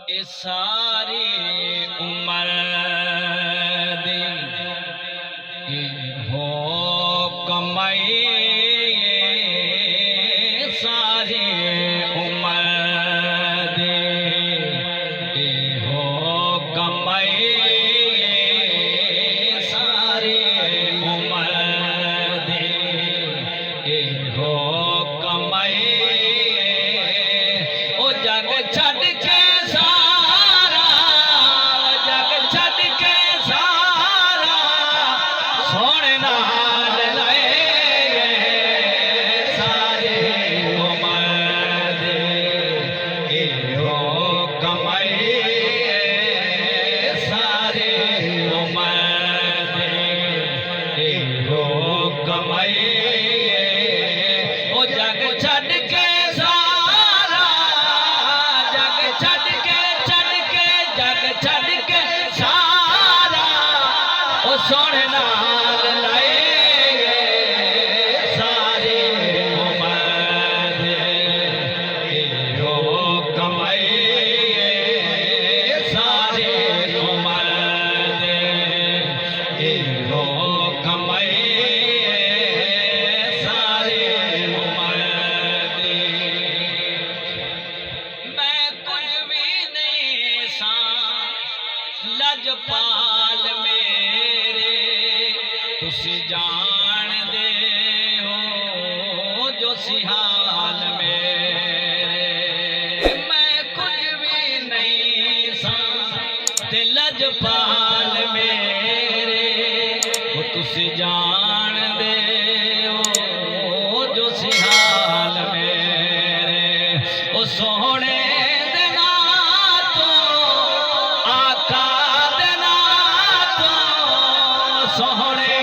ए सारी उम्र दी हो कमाई सारी उम्र दी हो कमाई सारी उम्र दी हो कमाई ओ जग छड़ के सोने नाल लाए सारे उम्र दे हो कमाई सारे उम्र दे हो कमाई सारे उम्र दे मैं कुछ भी नहीं सा लजपाल तुसी जान दे हो जो सिहाल मेरे मैं कुछ भी नहीं सा ते लजपाल मेरे वो तुसी जान दे हो जो सिहाल मेरे ओ सोहने सोहने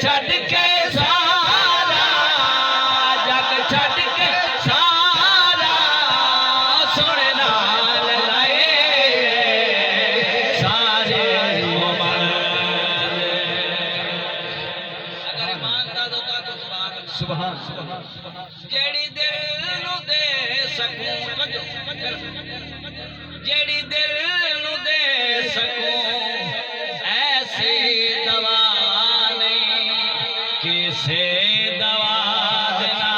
छड़ के सारा जग छड़ के सारा सोने नाल लाए सारे उम्र अगर ईमानदार होता तो सुभान जेड़ी दिल नू दे सकूं जेड़ी दिल नू दे सकूं ऐसी दवा किसे दवा देना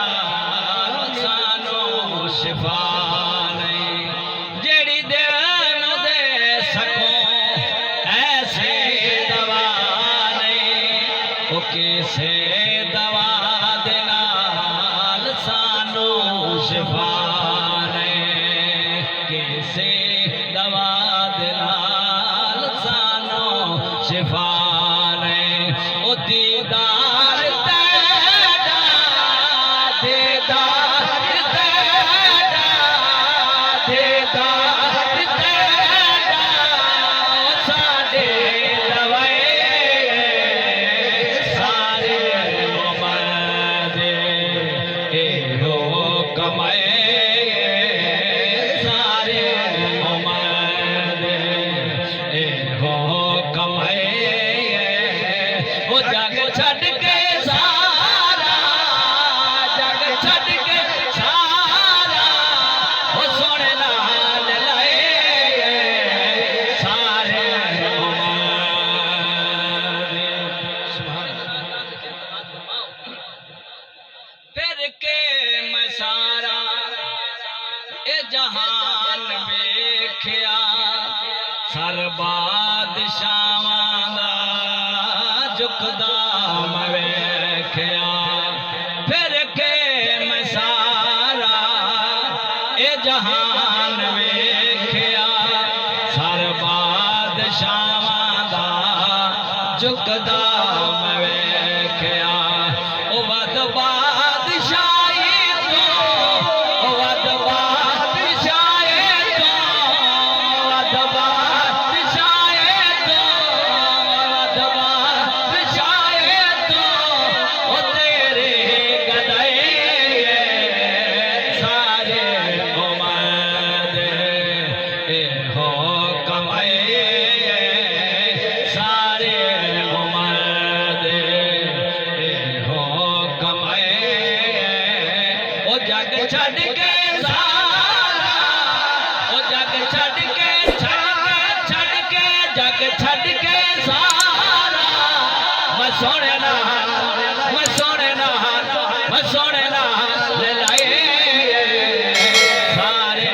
सानू शिफा नहीं जेड़ी दिल नू दे सकूं ऐसे दवा नहीं ओ किसे दवा देना सानू शिफा नहीं किसे दवा देना सानू शिफा नहीं ओ दीदार जग छड़ के सारा जग छड़ के सारा वो सोने नाल लाए सारे फिर के मैं सारा ए जहान वेख्या सर बादशाहां दा झुकदा मैं वेख्या फिर के मैं सारा ए जहान वेख्या सर बादशाहां दा झुकदा मैं वेख्या ओ वद बादशाही तो ओ वद बादशाही छड़ के सारा ओ जग छड़ के जग छड़ के सारा मैं सोने ना ले लाए सारे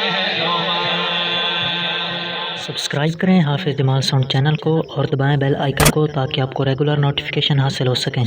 सब्सक्राइब करें हाफिज़ जमाल साउंड चैनल को और दबाएं बेल आइकन को ताकि आपको रेगुलर नोटिफिकेशन हासिल हो सकें।